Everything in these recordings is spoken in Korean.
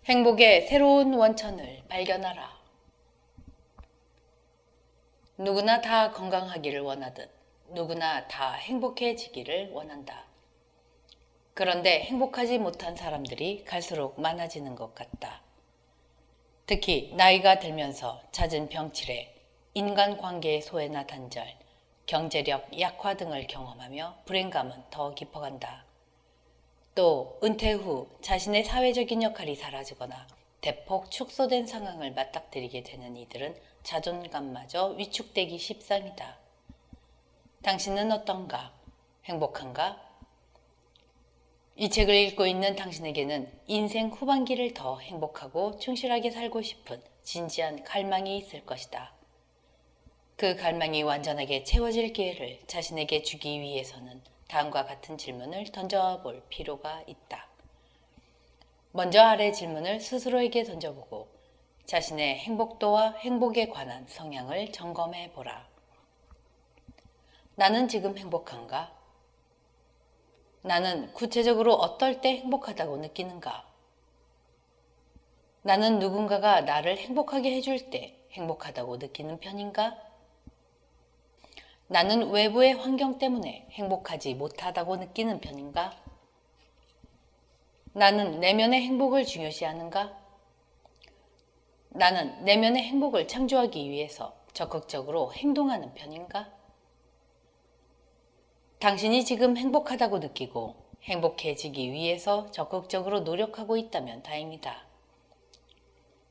행복의 새로운 원천을 발견하라. 누구나 다 건강하기를 원하듯 누구나 다 행복해지기를 원한다. 그런데 행복하지 못한 사람들이 갈수록 많아지는 것 같다. 특히 나이가 들면서 잦은 병치레, 인간관계의 소외나 단절, 경제력 약화 등을 경험하며 불행감은 더 깊어간다. 또 은퇴 후 자신의 사회적인 역할이 사라지거나 대폭 축소된 상황을 맞닥뜨리게 되는 이들은 자존감마저 위축되기 십상이다. 당신은 어떤가? 행복한가? 이 책을 읽고 있는 당신에게는 인생 후반기를 더 행복하고 충실하게 살고 싶은 진지한 갈망이 있을 것이다. 그 갈망이 완전하게 채워질 기회를 자신에게 주기 위해서는 다음과 같은 질문을 던져볼 필요가 있다. 먼저 아래 질문을 스스로에게 던져보고 자신의 행복도와 행복에 관한 성향을 점검해 보라. 나는 지금 행복한가? 나는 구체적으로 어떨 때 행복하다고 느끼는가? 나는 누군가가 나를 행복하게 해줄 때 행복하다고 느끼는 편인가? 나는 외부의 환경 때문에 행복하지 못하다고 느끼는 편인가? 나는 내면의 행복을 중요시하는가? 나는 내면의 행복을 창조하기 위해서 적극적으로 행동하는 편인가? 당신이 지금 행복하다고 느끼고 행복해지기 위해서 적극적으로 노력하고 있다면 다행이다.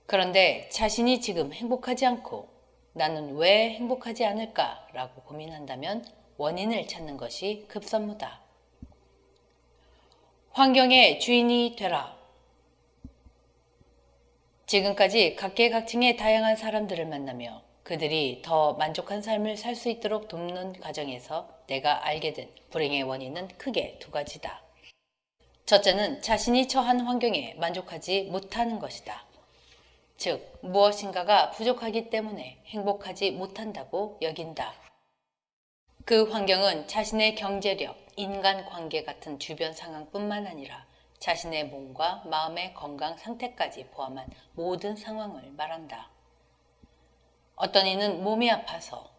그런데 자신이 지금 행복하지 않고 나는 왜 행복하지 않을까라고 고민한다면 원인을 찾는 것이 급선무다. 환경의 주인이 되라. 지금까지 각계각층의 다양한 사람들을 만나며 그들이 더 만족한 삶을 살 수 있도록 돕는 과정에서 내가 알게 된 불행의 원인은 크게 두 가지다. 첫째는 자신이 처한 환경에 만족하지 못하는 것이다. 즉, 무엇인가가 부족하기 때문에 행복하지 못한다고 여긴다. 그 환경은 자신의 경제력, 인간관계 같은 주변 상황뿐만 아니라 자신의 몸과 마음의 건강 상태까지 포함한 모든 상황을 말한다. 어떤 이는 몸이 아파서,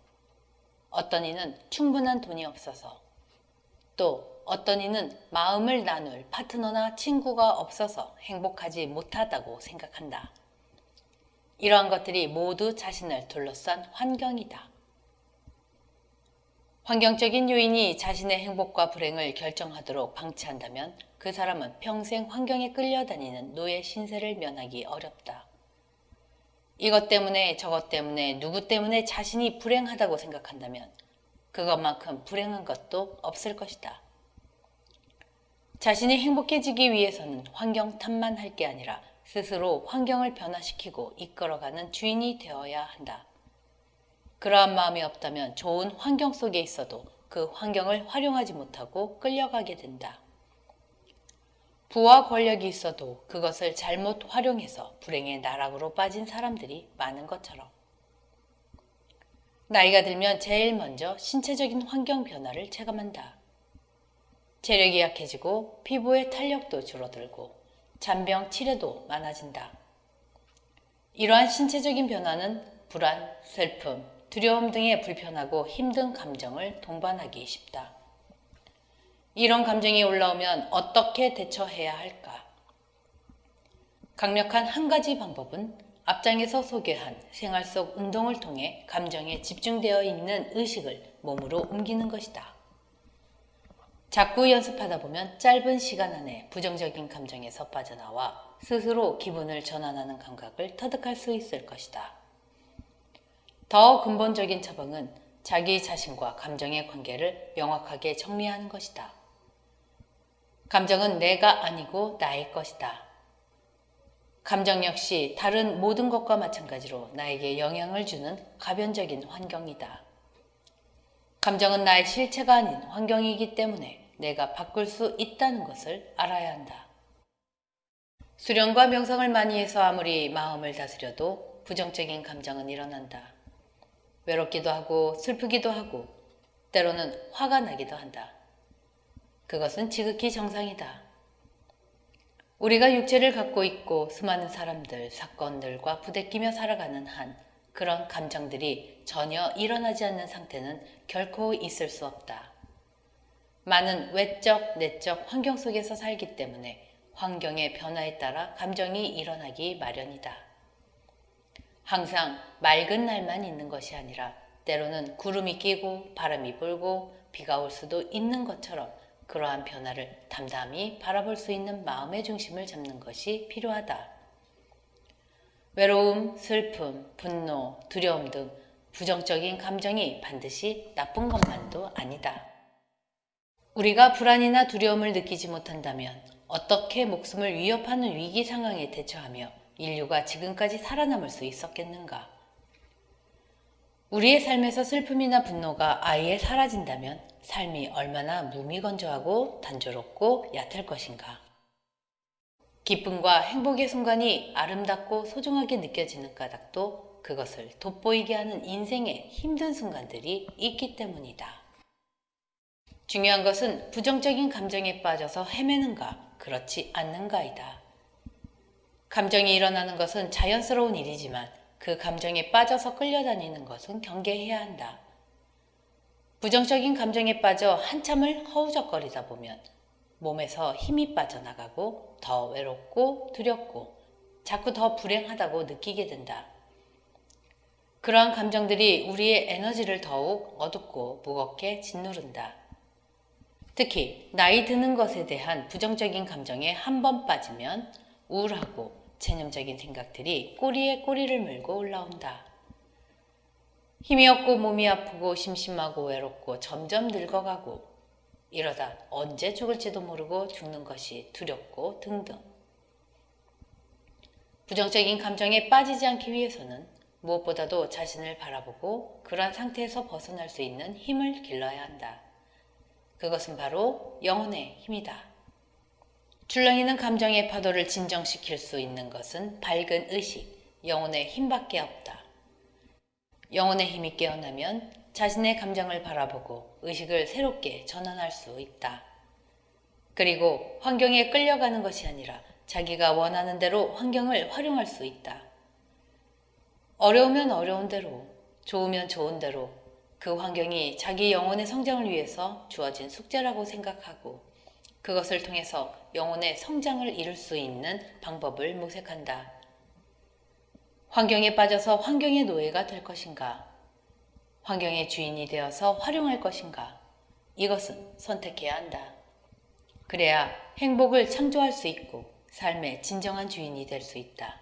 어떤 이는 충분한 돈이 없어서, 또 어떤 이는 마음을 나눌 파트너나 친구가 없어서 행복하지 못하다고 생각한다. 이러한 것들이 모두 자신을 둘러싼 환경이다. 환경적인 요인이 자신의 행복과 불행을 결정하도록 방치한다면 그 사람은 평생 환경에 끌려다니는 노예 신세를 면하기 어렵다. 이것 때문에 저것 때문에 누구 때문에 자신이 불행하다고 생각한다면 그것만큼 불행한 것도 없을 것이다. 자신이 행복해지기 위해서는 환경 탓만 할 게 아니라 스스로 환경을 변화시키고 이끌어가는 주인이 되어야 한다. 그러한 마음이 없다면 좋은 환경 속에 있어도 그 환경을 활용하지 못하고 끌려가게 된다. 부와 권력이 있어도 그것을 잘못 활용해서 불행의 나락으로 빠진 사람들이 많은 것처럼. 나이가 들면 제일 먼저 신체적인 환경 변화를 체감한다. 체력이 약해지고 피부의 탄력도 줄어들고 잔병 치레도 많아진다. 이러한 신체적인 변화는 불안, 슬픔, 두려움 등의 불편하고 힘든 감정을 동반하기 쉽다. 이런 감정이 올라오면 어떻게 대처해야 할까? 강력한 한 가지 방법은 앞장에서 소개한 생활 속 운동을 통해 감정에 집중되어 있는 의식을 몸으로 옮기는 것이다. 자꾸 연습하다 보면 짧은 시간 안에 부정적인 감정에서 빠져나와 스스로 기분을 전환하는 감각을 터득할 수 있을 것이다. 더 근본적인 처방은 자기 자신과 감정의 관계를 명확하게 정리하는 것이다. 감정은 내가 아니고 나의 것이다. 감정 역시 다른 모든 것과 마찬가지로 나에게 영향을 주는 가변적인 환경이다. 감정은 나의 실체가 아닌 환경이기 때문에 내가 바꿀 수 있다는 것을 알아야 한다. 수련과 명상을 많이 해서 아무리 마음을 다스려도 부정적인 감정은 일어난다. 외롭기도 하고 슬프기도 하고 때로는 화가 나기도 한다. 그것은 지극히 정상이다. 우리가 육체를 갖고 있고 수많은 사람들, 사건들과 부대끼며 살아가는 한 그런 감정들이 전혀 일어나지 않는 상태는 결코 있을 수 없다. 많은 외적, 내적 환경 속에서 살기 때문에 환경의 변화에 따라 감정이 일어나기 마련이다. 항상 맑은 날만 있는 것이 아니라 때로는 구름이 끼고 바람이 불고 비가 올 수도 있는 것처럼 그러한 변화를 담담히 바라볼 수 있는 마음의 중심을 잡는 것이 필요하다. 외로움, 슬픔, 분노, 두려움 등 부정적인 감정이 반드시 나쁜 것만도 아니다. 우리가 불안이나 두려움을 느끼지 못한다면 어떻게 목숨을 위협하는 위기 상황에 대처하며 인류가 지금까지 살아남을 수 있었겠는가? 우리의 삶에서 슬픔이나 분노가 아예 사라진다면 삶이 얼마나 무미건조하고 단조롭고 얕을 것인가? 기쁨과 행복의 순간이 아름답고 소중하게 느껴지는 까닭도 그것을 돋보이게 하는 인생의 힘든 순간들이 있기 때문이다. 중요한 것은 부정적인 감정에 빠져서 헤매는가, 그렇지 않는가이다. 감정이 일어나는 것은 자연스러운 일이지만 그 감정에 빠져서 끌려다니는 것은 경계해야 한다. 부정적인 감정에 빠져 한참을 허우적거리다 보면 몸에서 힘이 빠져나가고 더 외롭고 두렵고 자꾸 더 불행하다고 느끼게 된다. 그러한 감정들이 우리의 에너지를 더욱 어둡고 무겁게 짓누른다. 특히 나이 드는 것에 대한 부정적인 감정에 한 번 빠지면 우울하고 체념적인 생각들이 꼬리에 꼬리를 물고 올라온다. 힘이 없고 몸이 아프고 심심하고 외롭고 점점 늙어가고 이러다 언제 죽을지도 모르고 죽는 것이 두렵고 등등. 부정적인 감정에 빠지지 않기 위해서는 무엇보다도 자신을 바라보고 그러한 상태에서 벗어날 수 있는 힘을 길러야 한다. 그것은 바로 영혼의 힘이다. 출렁이는 감정의 파도를 진정시킬 수 있는 것은 밝은 의식, 영혼의 힘밖에 없다. 영혼의 힘이 깨어나면 자신의 감정을 바라보고 의식을 새롭게 전환할 수 있다. 그리고 환경에 끌려가는 것이 아니라 자기가 원하는 대로 환경을 활용할 수 있다. 어려우면 어려운 대로, 좋으면 좋은 대로 그 환경이 자기 영혼의 성장을 위해서 주어진 숙제라고 생각하고 그것을 통해서 영혼의 성장을 이룰 수 있는 방법을 모색한다. 환경에 빠져서 환경의 노예가 될 것인가? 환경의 주인이 되어서 활용할 것인가? 이것은 선택해야 한다. 그래야 행복을 창조할 수 있고 삶의 진정한 주인이 될 수 있다.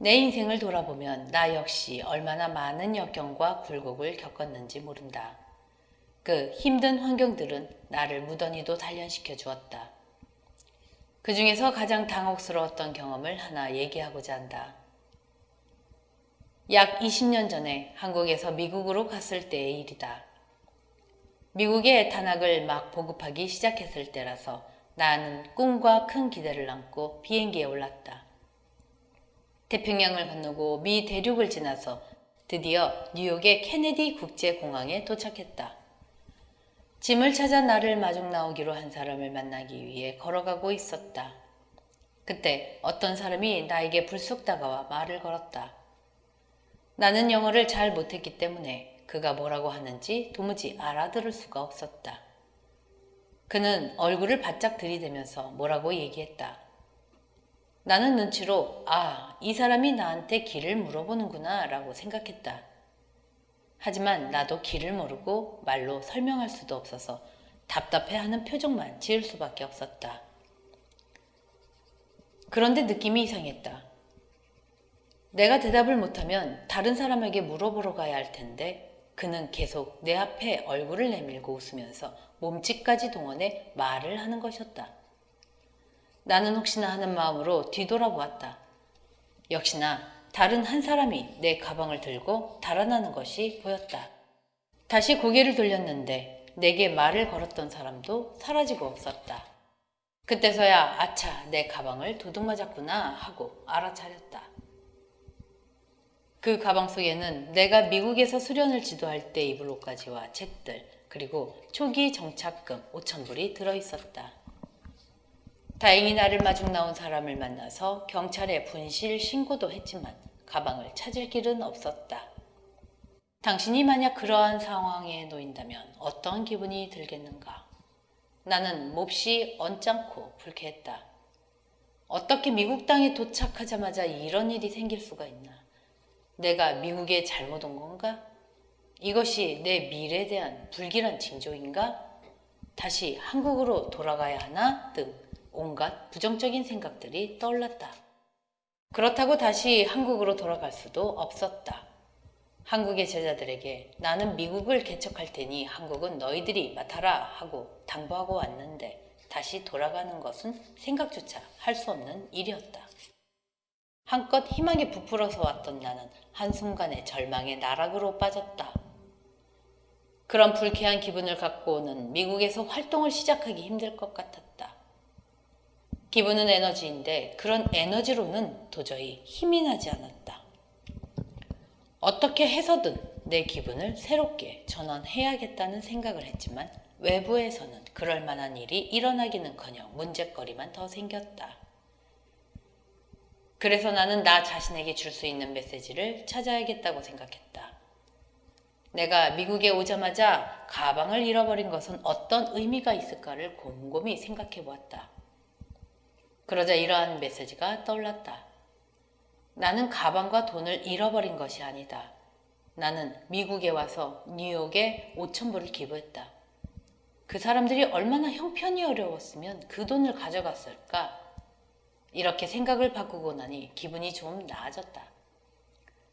내 인생을 돌아보면 나 역시 얼마나 많은 역경과 굴곡을 겪었는지 모른다. 그 힘든 환경들은 나를 무던히도 단련시켜 주었다. 그 중에서 가장 당혹스러웠던 경험을 하나 얘기하고자 한다. 약 20년 전에 한국에서 미국으로 갔을 때의 일이다. 미국의 단학을 막 보급하기 시작했을 때라서 나는 꿈과 큰 기대를 안고 비행기에 올랐다. 태평양을 건너고 미 대륙을 지나서 드디어 뉴욕의 케네디 국제공항에 도착했다. 짐을 찾아 나를 마중 나오기로 한 사람을 만나기 위해 걸어가고 있었다. 그때 어떤 사람이 나에게 불쑥 다가와 말을 걸었다. 나는 영어를 잘 못했기 때문에 그가 뭐라고 하는지 도무지 알아들을 수가 없었다. 그는 얼굴을 바짝 들이대면서 뭐라고 얘기했다. 나는 눈치로 이 사람이 나한테 길을 물어보는구나 라고 생각했다. 하지만 나도 길을 모르고 말로 설명할 수도 없어서 답답해하는 표정만 지을 수밖에 없었다. 그런데 느낌이 이상했다. 내가 대답을 못하면 다른 사람에게 물어보러 가야 할 텐데 그는 계속 내 앞에 얼굴을 내밀고 웃으면서 몸짓까지 동원해 말을 하는 것이었다. 나는 혹시나 하는 마음으로 뒤돌아보았다. 역시나 다른 한 사람이 내 가방을 들고 달아나는 것이 보였다. 다시 고개를 돌렸는데 내게 말을 걸었던 사람도 사라지고 없었다. 그때서야 아차 내 가방을 도둑 맞았구나 하고 알아차렸다. 그 가방 속에는 내가 미국에서 수련을 지도할 때 입을 옷가지와 책들 그리고 초기 정착금 5,000불이 들어있었다. 다행히 나를 마중 나온 사람을 만나서 경찰에 분실 신고도 했지만 가방을 찾을 길은 없었다. 당신이 만약 그러한 상황에 놓인다면 어떠한 기분이 들겠는가? 나는 몹시 언짢고 불쾌했다. 어떻게 미국 땅에 도착하자마자 이런 일이 생길 수가 있나? 내가 미국에 잘못 온 건가? 이것이 내 미래에 대한 불길한 징조인가? 다시 한국으로 돌아가야 하나? 등 온갖 부정적인 생각들이 떠올랐다. 그렇다고 다시 한국으로 돌아갈 수도 없었다. 한국의 제자들에게 나는 미국을 개척할 테니 한국은 너희들이 맡아라 하고 당부하고 왔는데 다시 돌아가는 것은 생각조차 할 수 없는 일이었다. 한껏 희망에 부풀어서 왔던 나는 한순간에 절망의 나락으로 빠졌다. 그런 불쾌한 기분을 갖고는 미국에서 활동을 시작하기 힘들 것 같았다. 기분은 에너지인데 그런 에너지로는 도저히 힘이 나지 않았다. 어떻게 해서든 내 기분을 새롭게 전환해야겠다는 생각을 했지만 외부에서는 그럴 만한 일이 일어나기는커녕 문제거리만 더 생겼다. 그래서 나는 나 자신에게 줄 수 있는 메시지를 찾아야겠다고 생각했다. 내가 미국에 오자마자 가방을 잃어버린 것은 어떤 의미가 있을까를 곰곰이 생각해 보았다. 그러자 이러한 메시지가 떠올랐다. 나는 가방과 돈을 잃어버린 것이 아니다. 나는 미국에 와서 뉴욕에 5,000불을 기부했다. 그 사람들이 얼마나 형편이 어려웠으면 그 돈을 가져갔을까? 이렇게 생각을 바꾸고 나니 기분이 좀 나아졌다.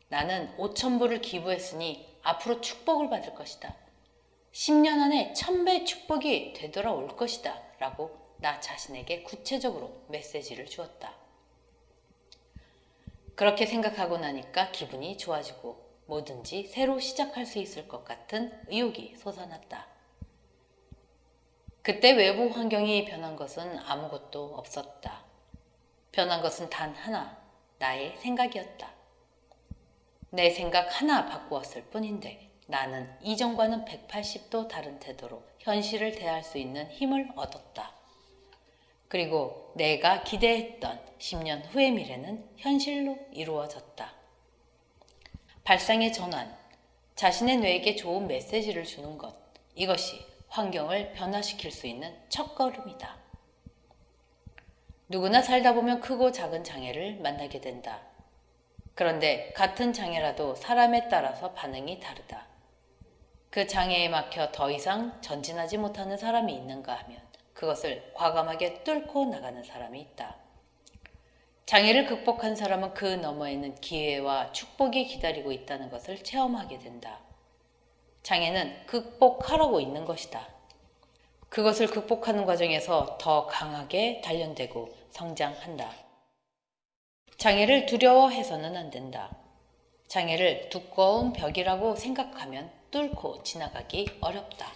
나는 5,000불을 기부했으니 앞으로 축복을 받을 것이다. 10년 안에 1000배의 축복이 되돌아올 것이다. 라고 나 자신에게 구체적으로 메시지를 주었다. 그렇게 생각하고 나니까 기분이 좋아지고 뭐든지 새로 시작할 수 있을 것 같은 의욕이 솟아났다. 그때 외부 환경이 변한 것은 아무것도 없었다. 변한 것은 단 하나, 나의 생각이었다. 내 생각 하나 바꾸었을 뿐인데 나는 이전과는 180도 다른 태도로 현실을 대할 수 있는 힘을 얻었다. 그리고 내가 기대했던 10년 후의 미래는 현실로 이루어졌다. 발상의 전환, 자신의 뇌에게 좋은 메시지를 주는 것, 이것이 환경을 변화시킬 수 있는 첫걸음이다. 누구나 살다 보면 크고 작은 장애를 만나게 된다. 그런데 같은 장애라도 사람에 따라서 반응이 다르다. 그 장애에 막혀 더 이상 전진하지 못하는 사람이 있는가 하면 그것을 과감하게 뚫고 나가는 사람이 있다. 장애를 극복한 사람은 그 너머에는 기회와 축복이 기다리고 있다는 것을 체험하게 된다. 장애는 극복하라고 있는 것이다. 그것을 극복하는 과정에서 더 강하게 단련되고 성장한다. 장애를 두려워해서는 안 된다. 장애를 두꺼운 벽이라고 생각하면 뚫고 지나가기 어렵다.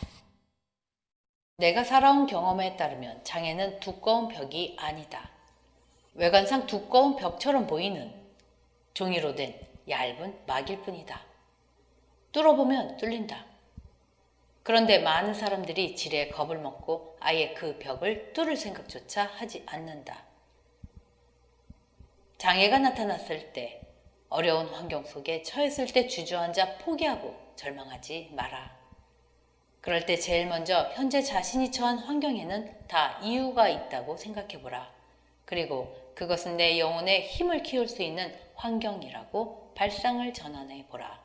내가 살아온 경험에 따르면 장애는 두꺼운 벽이 아니다. 외관상 두꺼운 벽처럼 보이는 종이로 된 얇은 막일 뿐이다. 뚫어보면 뚫린다. 그런데 많은 사람들이 지레 겁을 먹고 아예 그 벽을 뚫을 생각조차 하지 않는다. 장애가 나타났을 때, 어려운 환경 속에 처했을 때 주저앉아 포기하고 절망하지 마라. 그럴 때 제일 먼저 현재 자신이 처한 환경에는 다 이유가 있다고 생각해보라. 그리고 그것은 내 영혼의 힘을 키울 수 있는 환경이라고 발상을 전환해보라.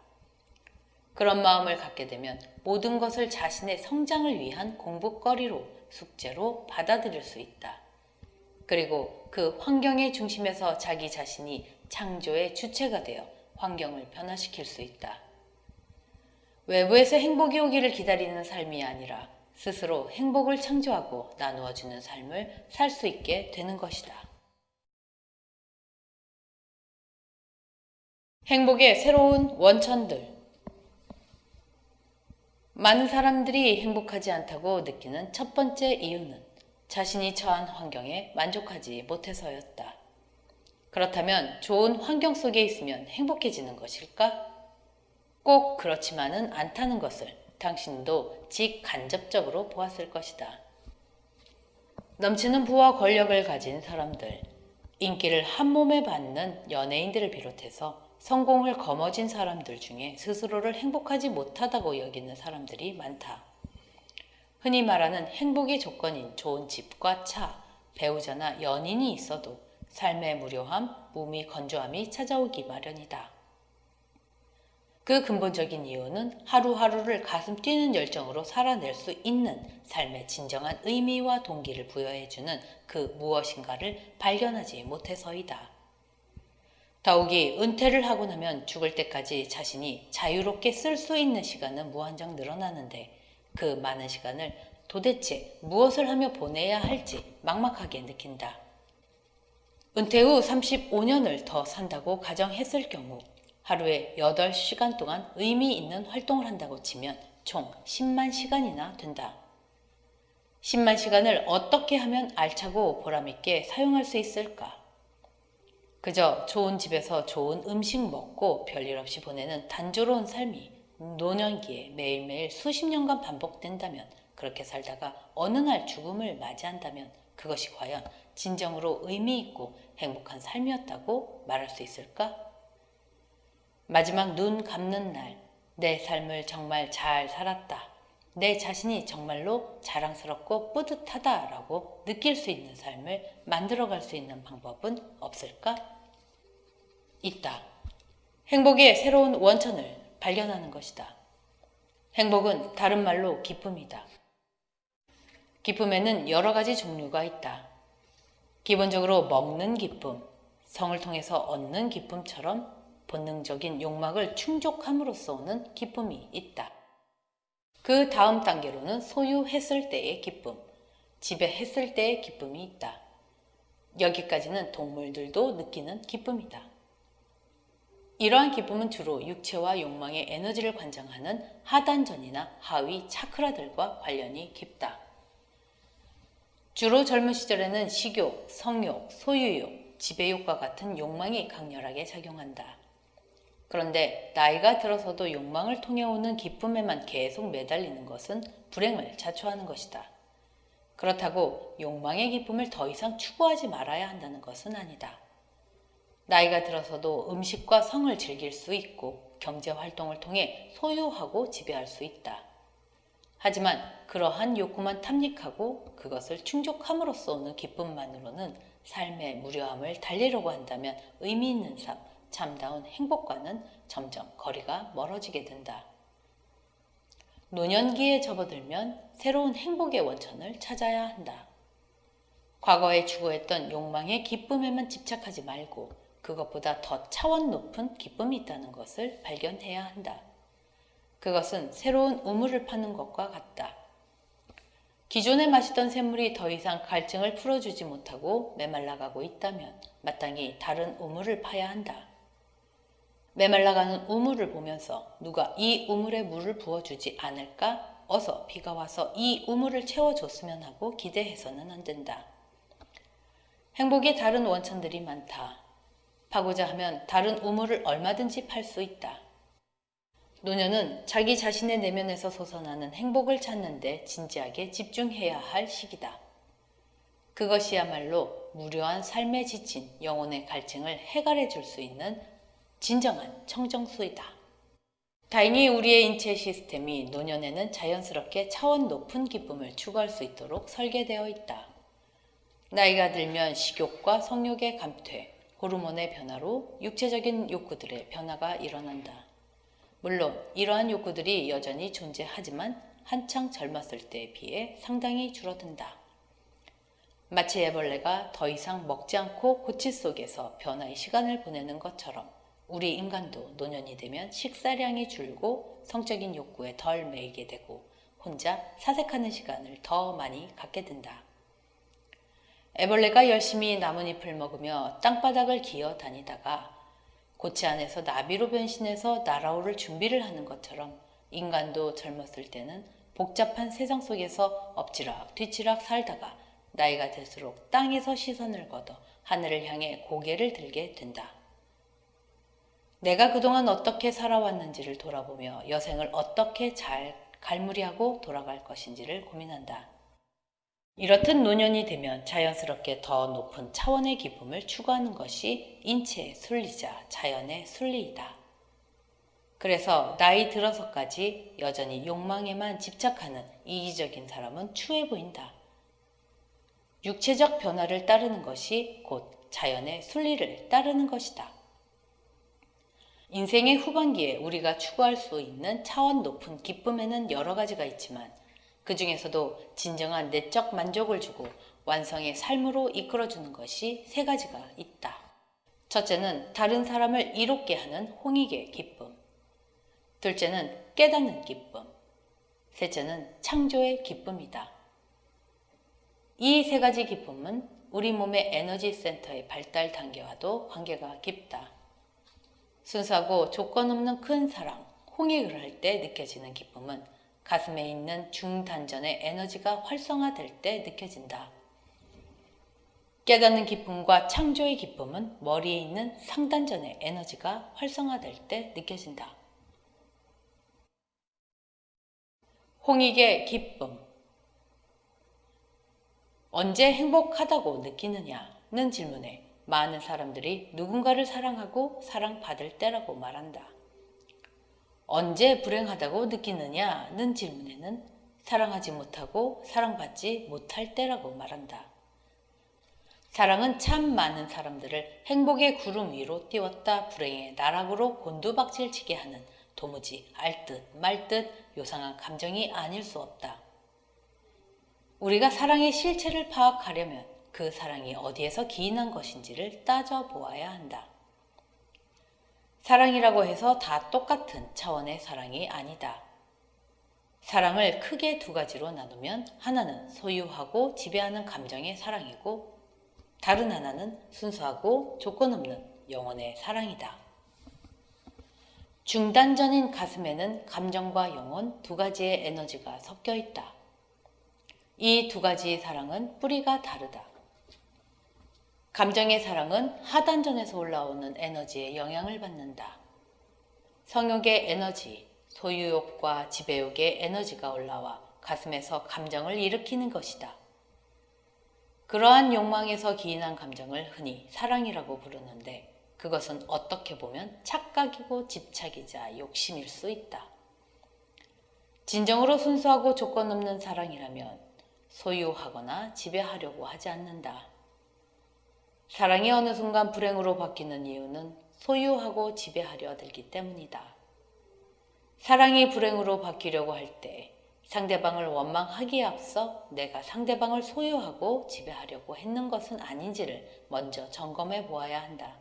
그런 마음을 갖게 되면 모든 것을 자신의 성장을 위한 공부거리로, 숙제로 받아들일 수 있다. 그리고 그 환경의 중심에서 자기 자신이 창조의 주체가 되어 환경을 변화시킬 수 있다. 외부에서 행복이 오기를 기다리는 삶이 아니라 스스로 행복을 창조하고 나누어주는 삶을 살 수 있게 되는 것이다. 행복의 새로운 원천들. 많은 사람들이 행복하지 않다고 느끼는 첫 번째 이유는 자신이 처한 환경에 만족하지 못해서였다. 그렇다면 좋은 환경 속에 있으면 행복해지는 것일까? 꼭 그렇지만은 않다는 것을 당신도 직간접적으로 보았을 것이다. 넘치는 부와 권력을 가진 사람들, 인기를 한몸에 받는 연예인들을 비롯해서 성공을 거머쥔 사람들 중에 스스로를 행복하지 못하다고 여기는 사람들이 많다. 흔히 말하는 행복의 조건인 좋은 집과 차, 배우자나 연인이 있어도 삶의 무료함, 몸이 건조함이 찾아오기 마련이다. 그 근본적인 이유는 하루하루를 가슴 뛰는 열정으로 살아낼 수 있는 삶의 진정한 의미와 동기를 부여해주는 그 무엇인가를 발견하지 못해서이다. 더욱이 은퇴를 하고 나면 죽을 때까지 자신이 자유롭게 쓸 수 있는 시간은 무한정 늘어나는데 그 많은 시간을 도대체 무엇을 하며 보내야 할지 막막하게 느낀다. 은퇴 후 35년을 더 산다고 가정했을 경우 하루에 8시간 동안 의미 있는 활동을 한다고 치면 총 10만 시간이나 된다. 10만 시간을 어떻게 하면 알차고 보람있게 사용할 수 있을까? 그저 좋은 집에서 좋은 음식 먹고 별일 없이 보내는 단조로운 삶이 노년기에 매일매일 수십 년간 반복된다면, 그렇게 살다가 어느 날 죽음을 맞이한다면 그것이 과연 진정으로 의미 있고 행복한 삶이었다고 말할 수 있을까? 마지막 눈 감는 날, 내 삶을 정말 잘 살았다, 내 자신이 정말로 자랑스럽고 뿌듯하다라고 느낄 수 있는 삶을 만들어갈 수 있는 방법은 없을까? 있다. 행복의 새로운 원천을 발견하는 것이다. 행복은 다른 말로 기쁨이다. 기쁨에는 여러 가지 종류가 있다. 기본적으로 먹는 기쁨, 성을 통해서 얻는 기쁨처럼 본능적인 욕망을 충족함으로써 오는 기쁨이 있다. 그 다음 단계로는 소유했을 때의 기쁨, 지배했을 때의 기쁨이 있다. 여기까지는 동물들도 느끼는 기쁨이다. 이러한 기쁨은 주로 육체와 욕망의 에너지를 관장하는 하단전이나 하위 차크라들과 관련이 깊다. 주로 젊은 시절에는 식욕, 성욕, 소유욕, 지배욕과 같은 욕망이 강렬하게 작용한다. 그런데 나이가 들어서도 욕망을 통해 오는 기쁨에만 계속 매달리는 것은 불행을 자초하는 것이다. 그렇다고 욕망의 기쁨을 더 이상 추구하지 말아야 한다는 것은 아니다. 나이가 들어서도 음식과 성을 즐길 수 있고 경제활동을 통해 소유하고 지배할 수 있다. 하지만 그러한 욕구만 탐닉하고 그것을 충족함으로써 오는 기쁨만으로는 삶의 무료함을 달리려고 한다면 의미 있는 삶, 참다운 행복과는 점점 거리가 멀어지게 된다. 노년기에 접어들면 새로운 행복의 원천을 찾아야 한다. 과거에 추구했던 욕망의 기쁨에만 집착하지 말고 그것보다 더 차원 높은 기쁨이 있다는 것을 발견해야 한다. 그것은 새로운 우물을 파는 것과 같다. 기존에 마시던 샘물이 더 이상 갈증을 풀어주지 못하고 메말라가고 있다면 마땅히 다른 우물을 파야 한다. 메말라가는 우물을 보면서 누가 이 우물에 물을 부어주지 않을까? 어서 비가 와서 이 우물을 채워줬으면 하고 기대해서는 안 된다. 행복의 다른 원천들이 많다. 파고자 하면 다른 우물을 얼마든지 팔 수 있다. 노년은 자기 자신의 내면에서 솟아나는 행복을 찾는 데 진지하게 집중해야 할 시기다. 그것이야말로 무료한 삶에 지친 영혼의 갈증을 해결해 줄 수 있는 진정한 청정수이다. 다행히 우리의 인체 시스템이 노년에는 자연스럽게 차원 높은 기쁨을 추구할 수 있도록 설계되어 있다. 나이가 들면 식욕과 성욕의 감퇴, 호르몬의 변화로 육체적인 욕구들의 변화가 일어난다. 물론 이러한 욕구들이 여전히 존재하지만 한창 젊었을 때에 비해 상당히 줄어든다. 마치 애벌레가 더 이상 먹지 않고 고치 속에서 변화의 시간을 보내는 것처럼 우리 인간도 노년이 되면 식사량이 줄고 성적인 욕구에 덜 매이게 되고 혼자 사색하는 시간을 더 많이 갖게 된다. 애벌레가 열심히 나뭇잎을 먹으며 땅바닥을 기어 다니다가 고치 안에서 나비로 변신해서 날아오를 준비를 하는 것처럼 인간도 젊었을 때는 복잡한 세상 속에서 엎치락 뒤치락 살다가 나이가 들수록 땅에서 시선을 걷어 하늘을 향해 고개를 들게 된다. 내가 그동안 어떻게 살아왔는지를 돌아보며 여생을 어떻게 잘 갈무리하고 돌아갈 것인지를 고민한다. 이렇듯 노년이 되면 자연스럽게 더 높은 차원의 기쁨을 추구하는 것이 인체의 순리자 자연의 순리이다. 그래서 나이 들어서까지 여전히 욕망에만 집착하는 이기적인 사람은 추해 보인다. 육체적 변화를 따르는 것이 곧 자연의 순리를 따르는 것이다. 인생의 후반기에 우리가 추구할 수 있는 차원 높은 기쁨에는 여러 가지가 있지만 그 중에서도 진정한 내적 만족을 주고 완성의 삶으로 이끌어주는 것이 세 가지가 있다. 첫째는 다른 사람을 이롭게 하는 홍익의 기쁨. 둘째는 깨닫는 기쁨. 셋째는 창조의 기쁨이다. 이 세 가지 기쁨은 우리 몸의 에너지 센터의 발달 단계와도 관계가 깊다. 순수하고 조건 없는 큰 사랑, 홍익을 할 때 느껴지는 기쁨은 가슴에 있는 중단전의 에너지가 활성화될 때 느껴진다. 깨닫는 기쁨과 창조의 기쁨은 머리에 있는 상단전의 에너지가 활성화될 때 느껴진다. 홍익의 기쁨. 언제 행복하다고 느끼느냐는 질문에 많은 사람들이 누군가를 사랑하고 사랑받을 때라고 말한다. 언제 불행하다고 느끼느냐는 질문에는 사랑하지 못하고 사랑받지 못할 때라고 말한다. 사랑은 참 많은 사람들을 행복의 구름 위로 띄웠다 불행의 나락으로 곤두박질치게 하는 도무지 알듯 말듯 요상한 감정이 아닐 수 없다. 우리가 사랑의 실체를 파악하려면 그 사랑이 어디에서 기인한 것인지를 따져보아야 한다. 사랑이라고 해서 다 똑같은 차원의 사랑이 아니다. 사랑을 크게 두 가지로 나누면 하나는 소유하고 지배하는 감정의 사랑이고 다른 하나는 순수하고 조건 없는 영혼의 사랑이다. 중단전인 가슴에는 감정과 영혼 두 가지의 에너지가 섞여 있다. 이 두 가지의 사랑은 뿌리가 다르다. 감정의 사랑은 하단전에서 올라오는 에너지에 영향을 받는다. 성욕의 에너지, 소유욕과 지배욕의 에너지가 올라와 가슴에서 감정을 일으키는 것이다. 그러한 욕망에서 기인한 감정을 흔히 사랑이라고 부르는데 그것은 어떻게 보면 착각이고 집착이자 욕심일 수 있다. 진정으로 순수하고 조건 없는 사랑이라면 소유하거나 지배하려고 하지 않는다. 사랑이 어느 순간 불행으로 바뀌는 이유는 소유하고 지배하려 들기 때문이다. 사랑이 불행으로 바뀌려고 할 때 상대방을 원망하기에 앞서 내가 상대방을 소유하고 지배하려고 했는 것은 아닌지를 먼저 점검해 보아야 한다.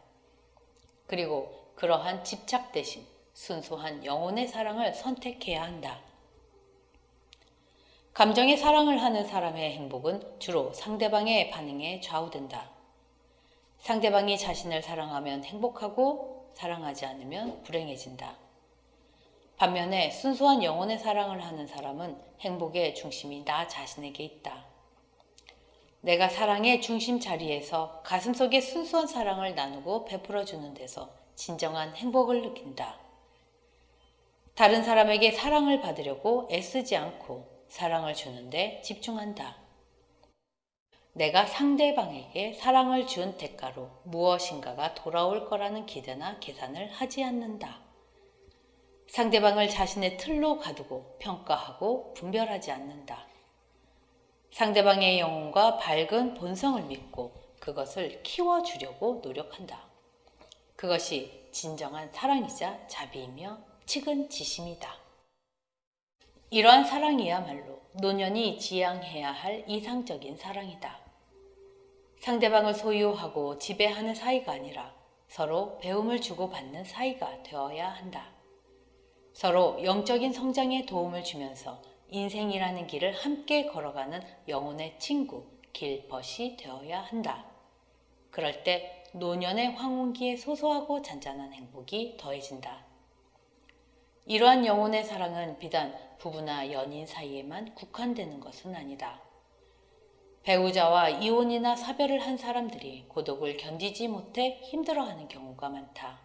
그리고 그러한 집착 대신 순수한 영혼의 사랑을 선택해야 한다. 감정의 사랑을 하는 사람의 행복은 주로 상대방의 반응에 좌우된다. 상대방이 자신을 사랑하면 행복하고 사랑하지 않으면 불행해진다. 반면에 순수한 영혼의 사랑을 하는 사람은 행복의 중심이 나 자신에게 있다. 내가 사랑의 중심 자리에서 가슴속에 순수한 사랑을 나누고 베풀어주는 데서 진정한 행복을 느낀다. 다른 사람에게 사랑을 받으려고 애쓰지 않고 사랑을 주는데 집중한다. 내가 상대방에게 사랑을 준 대가로 무엇인가가 돌아올 거라는 기대나 계산을 하지 않는다. 상대방을 자신의 틀로 가두고 평가하고 분별하지 않는다. 상대방의 영혼과 밝은 본성을 믿고 그것을 키워주려고 노력한다. 그것이 진정한 사랑이자 자비이며 측은지심이다. 이러한 사랑이야말로 노년이 지향해야 할 이상적인 사랑이다. 상대방을 소유하고 지배하는 사이가 아니라 서로 배움을 주고받는 사이가 되어야 한다. 서로 영적인 성장에 도움을 주면서 인생이라는 길을 함께 걸어가는 영혼의 친구, 길벗이 되어야 한다. 그럴 때 노년의 황혼기에 소소하고 잔잔한 행복이 더해진다. 이러한 영혼의 사랑은 비단 부부나 연인 사이에만 국한되는 것은 아니다. 배우자와 이혼이나 사별을 한 사람들이 고독을 견디지 못해 힘들어하는 경우가 많다.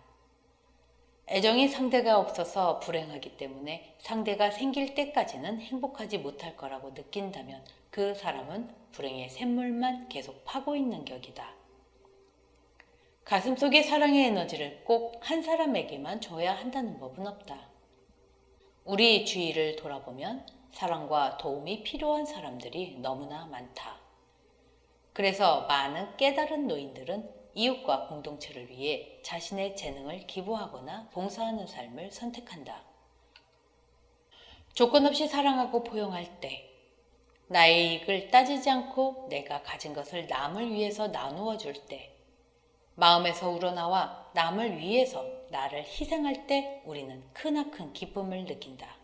애정이 상대가 없어서 불행하기 때문에 상대가 생길 때까지는 행복하지 못할 거라고 느낀다면 그 사람은 불행의 샘물만 계속 파고 있는 격이다. 가슴속의 사랑의 에너지를 꼭 한 사람에게만 줘야 한다는 법은 없다. 우리 주위를 돌아보면 사랑과 도움이 필요한 사람들이 너무나 많다. 그래서 많은 깨달은 노인들은 이웃과 공동체를 위해 자신의 재능을 기부하거나 봉사하는 삶을 선택한다. 조건 없이 사랑하고 포용할 때, 나의 이익을 따지지 않고 내가 가진 것을 남을 위해서 나누어 줄 때, 마음에서 우러나와 남을 위해서 나를 희생할 때 우리는 크나큰 기쁨을 느낀다.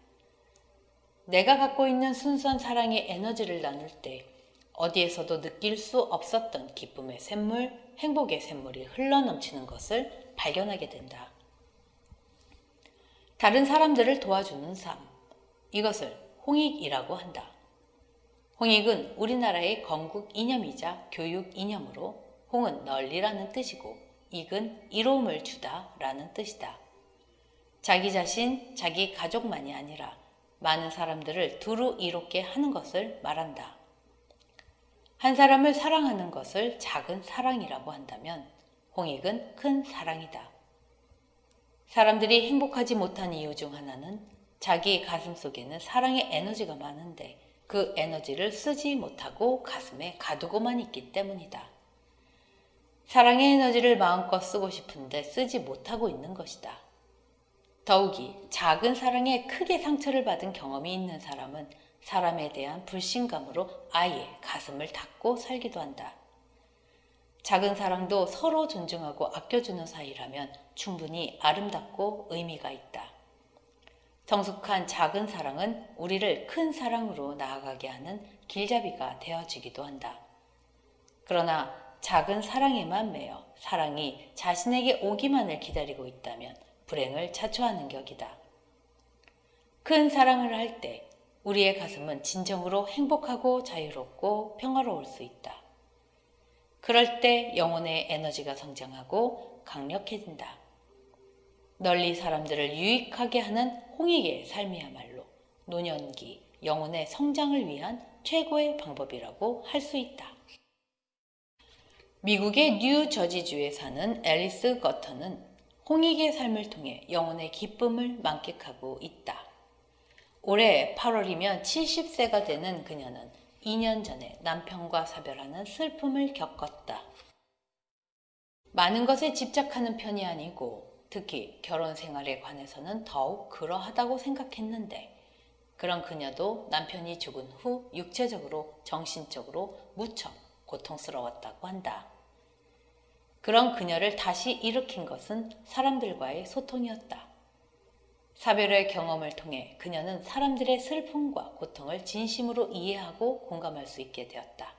내가 갖고 있는 순수한 사랑의 에너지를 나눌 때 어디에서도 느낄 수 없었던 기쁨의 샘물, 행복의 샘물이 흘러넘치는 것을 발견하게 된다. 다른 사람들을 도와주는 삶, 이것을 홍익이라고 한다. 홍익은 우리나라의 건국 이념이자 교육 이념으로 홍은 널리라는 뜻이고 익은 이로움을 주다 라는 뜻이다. 자기 자신, 자기 가족만이 아니라 많은 사람들을 두루 이롭게 하는 것을 말한다. 한 사람을 사랑하는 것을 작은 사랑이라고 한다면 홍익은 큰 사랑이다. 사람들이 행복하지 못한 이유 중 하나는 자기 가슴 속에는 사랑의 에너지가 많은데 그 에너지를 쓰지 못하고 가슴에 가두고만 있기 때문이다. 사랑의 에너지를 마음껏 쓰고 싶은데 쓰지 못하고 있는 것이다. 더욱이 작은 사랑에 크게 상처를 받은 경험이 있는 사람은 사람에 대한 불신감으로 아예 가슴을 닫고 살기도 한다. 작은 사랑도 서로 존중하고 아껴주는 사이라면 충분히 아름답고 의미가 있다. 성숙한 작은 사랑은 우리를 큰 사랑으로 나아가게 하는 길잡이가 되어지기도 한다. 그러나 작은 사랑에만 매여 사랑이 자신에게 오기만을 기다리고 있다면 불행을 자초하는 격이다. 큰 사랑을 할 때 우리의 가슴은 진정으로 행복하고 자유롭고 평화로울 수 있다. 그럴 때 영혼의 에너지가 성장하고 강력해진다. 널리 사람들을 유익하게 하는 홍익의 삶이야말로 노년기 영혼의 성장을 위한 최고의 방법이라고 할 수 있다. 미국의 뉴저지주에 사는 앨리스 거터는 홍익의 삶을 통해 영혼의 기쁨을 만끽하고 있다. 올해 8월이면 70세가 되는 그녀는 2년 전에 남편과 사별하는 슬픔을 겪었다. 많은 것에 집착하는 편이 아니고 특히 결혼 생활에 관해서는 더욱 그러하다고 생각했는데 그런 그녀도 남편이 죽은 후 육체적으로 정신적으로 무척 고통스러웠다고 한다. 그런 그녀를 다시 일으킨 것은 사람들과의 소통이었다. 사별의 경험을 통해 그녀는 사람들의 슬픔과 고통을 진심으로 이해하고 공감할 수 있게 되었다.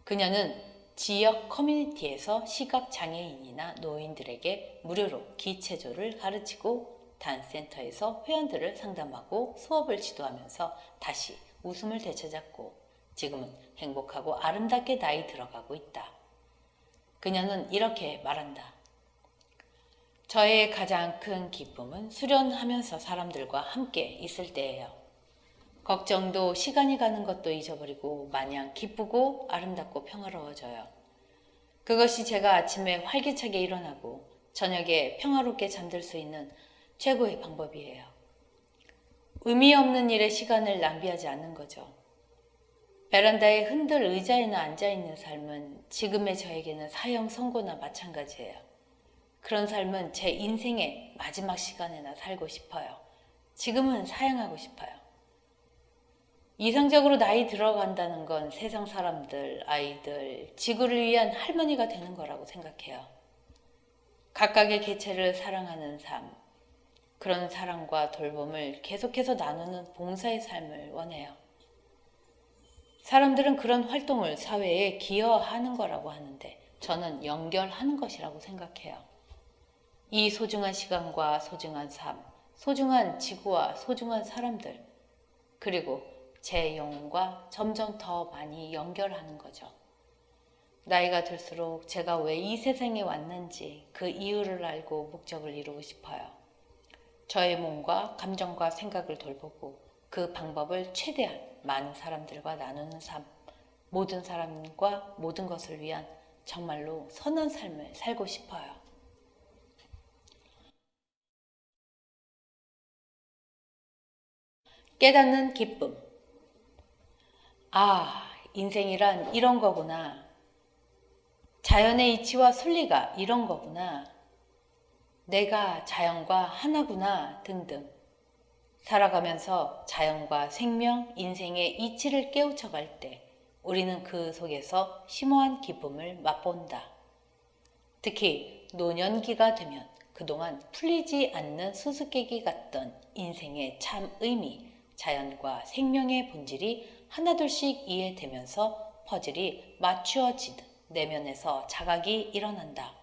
그녀는 지역 커뮤니티에서 시각장애인이나 노인들에게 무료로 기체조를 가르치고 단센터에서 회원들을 상담하고 수업을 지도하면서 다시 웃음을 되찾았고 지금은 행복하고 아름답게 나이 들어가고 있다. 그녀는 이렇게 말한다. 저의 가장 큰 기쁨은 수련하면서 사람들과 함께 있을 때예요. 걱정도 시간이 가는 것도 잊어버리고 마냥 기쁘고 아름답고 평화로워져요. 그것이 제가 아침에 활기차게 일어나고 저녁에 평화롭게 잠들 수 있는 최고의 방법이에요. 의미 없는 일에 시간을 낭비하지 않는 거죠. 베란다에 흔들 의자에나 앉아있는 삶은 지금의 저에게는 사형 선고나 마찬가지예요. 그런 삶은 제 인생의 마지막 시간에나 살고 싶어요. 지금은 사양하고 싶어요. 이상적으로 나이 들어간다는 건 세상 사람들, 아이들, 지구를 위한 할머니가 되는 거라고 생각해요. 각각의 개체를 사랑하는 삶, 그런 사랑과 돌봄을 계속해서 나누는 봉사의 삶을 원해요. 사람들은 그런 활동을 사회에 기여하는 거라고 하는데 저는 연결하는 것이라고 생각해요. 이 소중한 시간과 소중한 삶, 소중한 지구와 소중한 사람들, 그리고 제 영혼과 점점 더 많이 연결하는 거죠. 나이가 들수록 제가 왜 이 세상에 왔는지 그 이유를 알고 목적을 이루고 싶어요. 저의 몸과 감정과 생각을 돌보고 그 방법을 최대한 많은 사람들과 나누는 삶, 모든 사람과 모든 것을 위한 정말로 선한 삶을 살고 싶어요. 깨닫는 기쁨. 아, 인생이란 이런 거구나. 자연의 이치와 순리가 이런 거구나. 내가 자연과 하나구나 등등. 살아가면서 자연과 생명, 인생의 이치를 깨우쳐갈 때 우리는 그 속에서 심오한 기쁨을 맛본다. 특히 노년기가 되면 그동안 풀리지 않는 수수께끼 같던 인생의 참 의미, 자연과 생명의 본질이 하나둘씩 이해되면서 퍼즐이 맞추어지듯 내면에서 자각이 일어난다.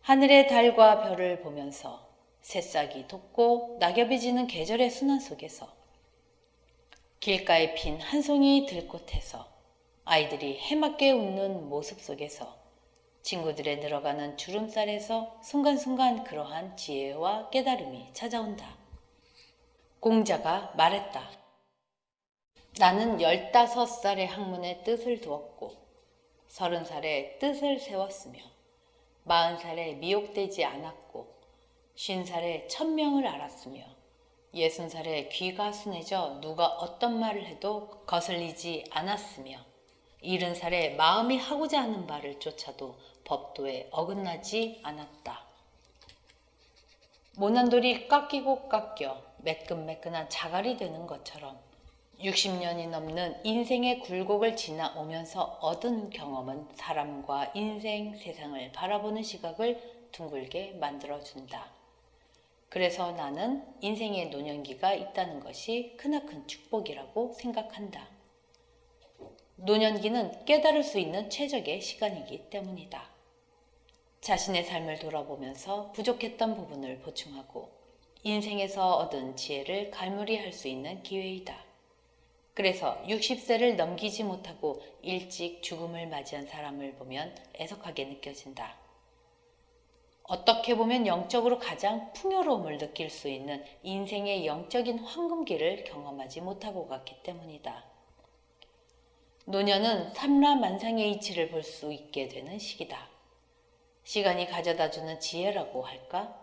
하늘의 달과 별을 보면서 새싹이 돋고 낙엽이 지는 계절의 순환 속에서 길가에 핀 한 송이 들꽃에서 아이들이 해맑게 웃는 모습 속에서 친구들의 늘어가는 주름살에서 순간순간 그러한 지혜와 깨달음이 찾아온다. 공자가 말했다. 나는 15살의 학문에 뜻을 두었고 30살에 뜻을 세웠으며 40살에 미혹되지 않았고 50살에 천명을 알았으며 60살에 귀가 순해져 누가 어떤 말을 해도 거슬리지 않았으며 70살에 마음이 하고자 하는 바를 쫓아도 법도에 어긋나지 않았다. 모난돌이 깎이고 깎여 매끈매끈한 자갈이 되는 것처럼 60년이 넘는 인생의 굴곡을 지나오면서 얻은 경험은 사람과 인생, 세상을 바라보는 시각을 둥글게 만들어준다. 그래서 나는 인생의 노년기가 있다는 것이 크나큰 축복이라고 생각한다. 노년기는 깨달을 수 있는 최적의 시간이기 때문이다. 자신의 삶을 돌아보면서 부족했던 부분을 보충하고 인생에서 얻은 지혜를 갈무리할 수 있는 기회이다. 그래서 60세를 넘기지 못하고 일찍 죽음을 맞이한 사람을 보면 애석하게 느껴진다. 어떻게 보면 영적으로 가장 풍요로움을 느낄 수 있는 인생의 영적인 황금기를 경험하지 못하고 갔기 때문이다. 노년은 삼라만상의 이치를 볼 수 있게 되는 시기다. 시간이 가져다주는 지혜라고 할까?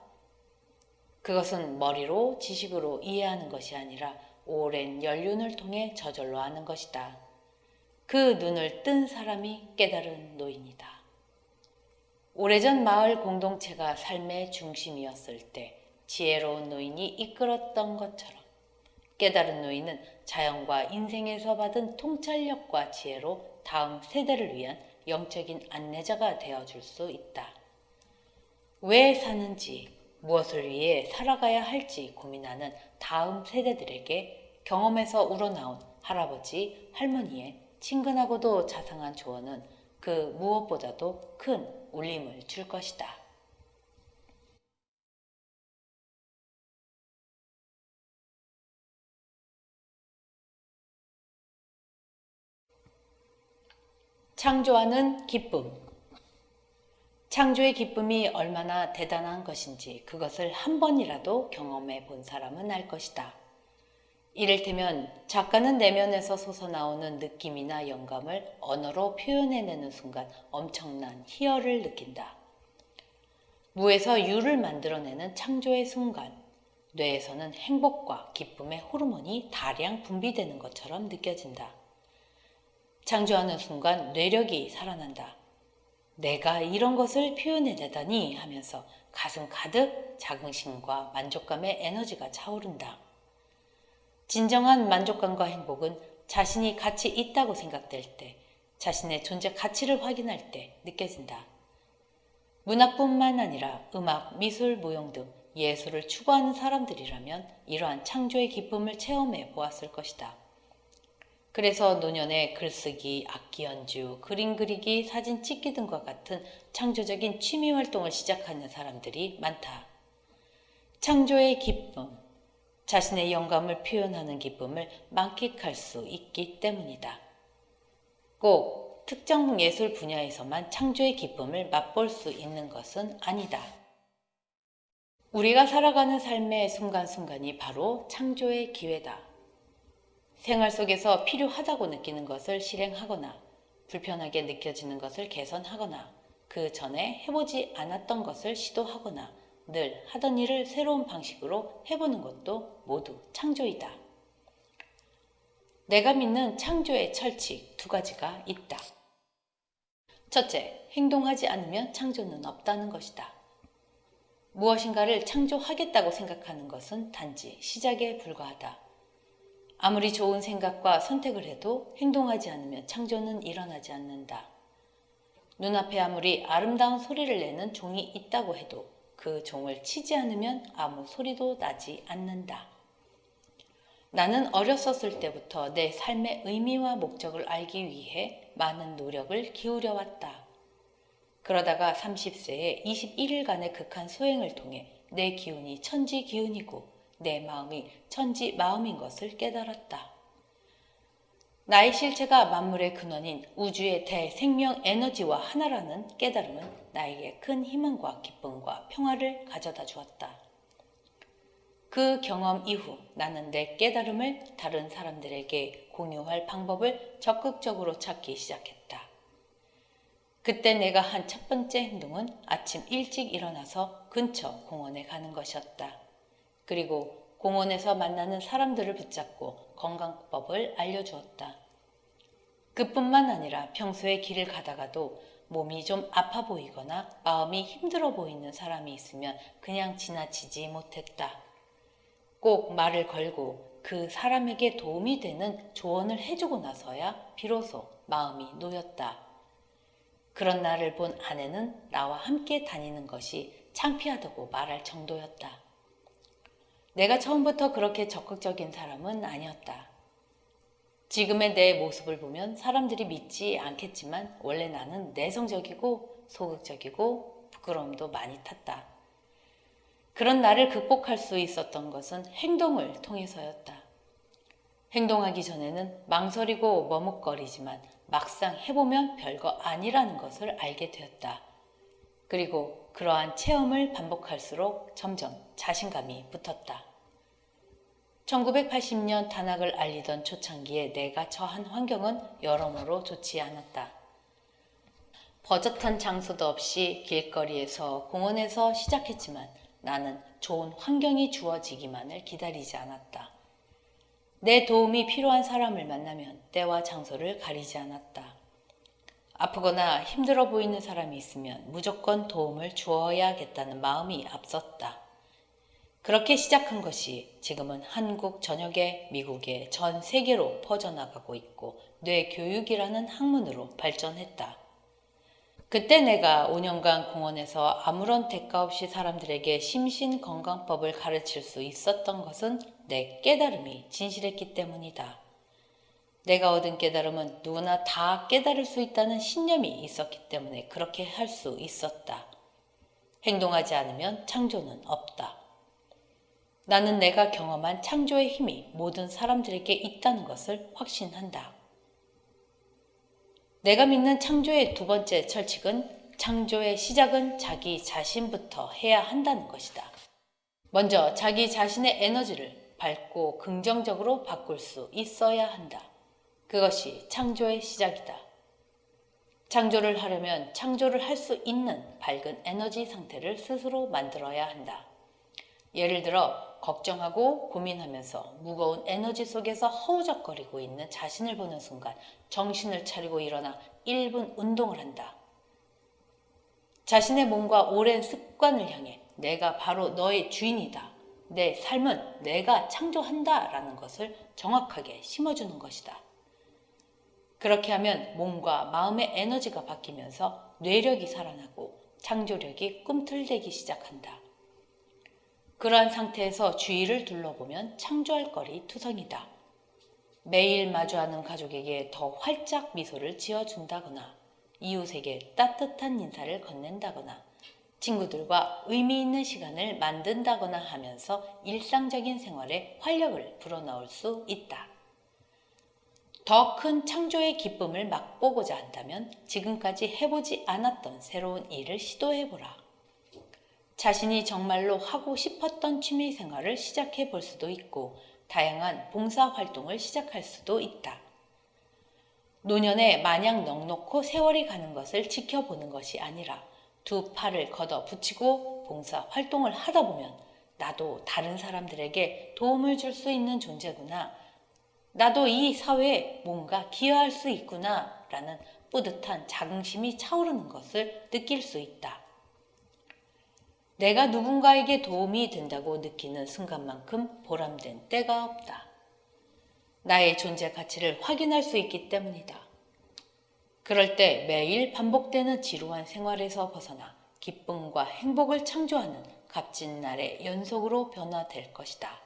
그것은 머리로 지식으로 이해하는 것이 아니라 오랜 연륜을 통해 저절로 아는 것이다. 그 눈을 뜬 사람이 깨달은 노인이다. 오래전 마을 공동체가 삶의 중심이었을 때 지혜로운 노인이 이끌었던 것처럼 깨달은 노인은 자연과 인생에서 받은 통찰력과 지혜로 다음 세대를 위한 영적인 안내자가 되어줄 수 있다. 왜 사는지, 무엇을 위해 살아가야 할지 고민하는 다음 세대들에게 경험에서 우러나온 할아버지, 할머니의 친근하고도 자상한 조언은 그 무엇보다도 큰 울림을 줄 것이다. 창조하는 기쁨. 창조의 기쁨이 얼마나 대단한 것인지 그것을 한 번이라도 경험해 본 사람은 알 것이다. 이를테면 작가는 내면에서 솟아나오는 느낌이나 영감을 언어로 표현해내는 순간 엄청난 희열을 느낀다. 무에서 유를 만들어내는 창조의 순간, 뇌에서는 행복과 기쁨의 호르몬이 다량 분비되는 것처럼 느껴진다. 창조하는 순간 뇌력이 살아난다. 내가 이런 것을 표현해내다니 하면서 가슴 가득 자긍심과 만족감의 에너지가 차오른다. 진정한 만족감과 행복은 자신이 가치 있다고 생각될 때, 자신의 존재 가치를 확인할 때 느껴진다. 문학뿐만 아니라 음악, 미술, 무용 등 예술을 추구하는 사람들이라면 이러한 창조의 기쁨을 체험해 보았을 것이다. 그래서 노년에 글쓰기, 악기 연주, 그림 그리기, 사진 찍기 등과 같은 창조적인 취미 활동을 시작하는 사람들이 많다. 창조의 기쁨, 자신의 영감을 표현하는 기쁨을 만끽할 수 있기 때문이다. 꼭 특정 예술 분야에서만 창조의 기쁨을 맛볼 수 있는 것은 아니다. 우리가 살아가는 삶의 순간순간이 바로 창조의 기회다. 생활 속에서 필요하다고 느끼는 것을 실행하거나 불편하게 느껴지는 것을 개선하거나 그 전에 해보지 않았던 것을 시도하거나 늘 하던 일을 새로운 방식으로 해보는 것도 모두 창조이다. 내가 믿는 창조의 철칙 두 가지가 있다. 첫째, 행동하지 않으면 창조는 없다는 것이다. 무엇인가를 창조하겠다고 생각하는 것은 단지 시작에 불과하다. 아무리 좋은 생각과 선택을 해도 행동하지 않으면 창조는 일어나지 않는다. 눈앞에 아무리 아름다운 소리를 내는 종이 있다고 해도 그 종을 치지 않으면 아무 소리도 나지 않는다. 나는 어렸었을 때부터 내 삶의 의미와 목적을 알기 위해 많은 노력을 기울여 왔다. 그러다가 30세에 21일간의 극한 수행을 통해 내 기운이 천지 기운이고 내 마음이 천지 마음인 것을 깨달았다. 나의 실체가 만물의 근원인 우주의 대생명 에너지와 하나라는 깨달음은 나에게 큰 희망과 기쁨과 평화를 가져다 주었다. 그 경험 이후 나는 내 깨달음을 다른 사람들에게 공유할 방법을 적극적으로 찾기 시작했다. 그때 내가 한 첫 번째 행동은 아침 일찍 일어나서 근처 공원에 가는 것이었다. 그리고 공원에서 만나는 사람들을 붙잡고 건강법을 알려주었다. 그뿐만 아니라 평소에 길을 가다가도 몸이 좀 아파 보이거나 마음이 힘들어 보이는 사람이 있으면 그냥 지나치지 못했다. 꼭 말을 걸고 그 사람에게 도움이 되는 조언을 해주고 나서야 비로소 마음이 놓였다. 그런 나를 본 아내는 나와 함께 다니는 것이 창피하다고 말할 정도였다. 내가 처음부터 그렇게 적극적인 사람은 아니었다. 지금의 내 모습을 보면 사람들이 믿지 않겠지만 원래 나는 내성적이고 소극적이고 부끄러움도 많이 탔다. 그런 나를 극복할 수 있었던 것은 행동을 통해서였다. 행동하기 전에는 망설이고 머뭇거리지만 막상 해보면 별거 아니라는 것을 알게 되었다. 그리고 그러한 체험을 반복할수록 점점 자신감이 붙었다. 1980년 단학을 알리던 초창기에 내가 처한 환경은 여러모로 좋지 않았다. 버젓한 장소도 없이 길거리에서 공원에서 시작했지만 나는 좋은 환경이 주어지기만을 기다리지 않았다. 내 도움이 필요한 사람을 만나면 때와 장소를 가리지 않았다. 아프거나 힘들어 보이는 사람이 있으면 무조건 도움을 주어야겠다는 마음이 앞섰다. 그렇게 시작한 것이 지금은 한국 전역에 미국에 전 세계로 퍼져나가고 있고 뇌교육이라는 학문으로 발전했다. 그때 내가 5년간 공원에서 아무런 대가 없이 사람들에게 심신건강법을 가르칠 수 있었던 것은 내 깨달음이 진실했기 때문이다. 내가 얻은 깨달음은 누구나 다 깨달을 수 있다는 신념이 있었기 때문에 그렇게 할 수 있었다. 행동하지 않으면 창조는 없다. 나는 내가 경험한 창조의 힘이 모든 사람들에게 있다는 것을 확신한다. 내가 믿는 창조의 두 번째 철칙은 창조의 시작은 자기 자신부터 해야 한다는 것이다. 먼저 자기 자신의 에너지를 밝고 긍정적으로 바꿀 수 있어야 한다. 그것이 창조의 시작이다. 창조를 하려면 창조를 할 수 있는 밝은 에너지 상태를 스스로 만들어야 한다. 예를 들어 걱정하고 고민하면서 무거운 에너지 속에서 허우적거리고 있는 자신을 보는 순간 정신을 차리고 일어나 1분 운동을 한다. 자신의 몸과 오랜 습관을 향해 내가 바로 너의 주인이다. 내 삶은 내가 창조한다 라는 것을 정확하게 심어주는 것이다. 그렇게 하면 몸과 마음의 에너지가 바뀌면서 뇌력이 살아나고 창조력이 꿈틀대기 시작한다. 그러한 상태에서 주위를 둘러보면 창조할 거리 투성이다. 매일 마주하는 가족에게 더 활짝 미소를 지어준다거나 이웃에게 따뜻한 인사를 건넨다거나 친구들과 의미 있는 시간을 만든다거나 하면서 일상적인 생활에 활력을 불어넣을 수 있다. 더 큰 창조의 기쁨을 맛보고자 한다면 지금까지 해보지 않았던 새로운 일을 시도해보라. 자신이 정말로 하고 싶었던 취미 생활을 시작해 볼 수도 있고 다양한 봉사 활동을 시작할 수도 있다. 노년에 마냥 넉넉고 세월이 가는 것을 지켜보는 것이 아니라 두 팔을 걷어 붙이고 봉사 활동을 하다 보면 나도 다른 사람들에게 도움을 줄 수 있는 존재구나. 나도 이 사회에 뭔가 기여할 수 있구나 라는 뿌듯한 자긍심이 차오르는 것을 느낄 수 있다. 내가 누군가에게 도움이 된다고 느끼는 순간만큼 보람된 때가 없다. 나의 존재 가치를 확인할 수 있기 때문이다. 그럴 때 매일 반복되는 지루한 생활에서 벗어나 기쁨과 행복을 창조하는 값진 날의 연속으로 변화될 것이다.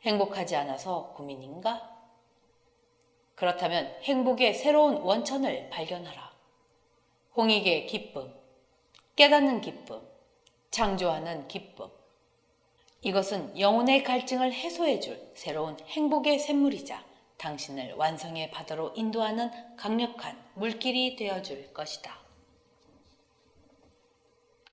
행복하지 않아서 고민인가? 그렇다면 행복의 새로운 원천을 발견하라. 홍익의 기쁨, 깨닫는 기쁨, 창조하는 기쁨. 이것은 영혼의 갈증을 해소해줄 새로운 행복의 샘물이자 당신을 완성의 바다로 인도하는 강력한 물길이 되어줄 것이다.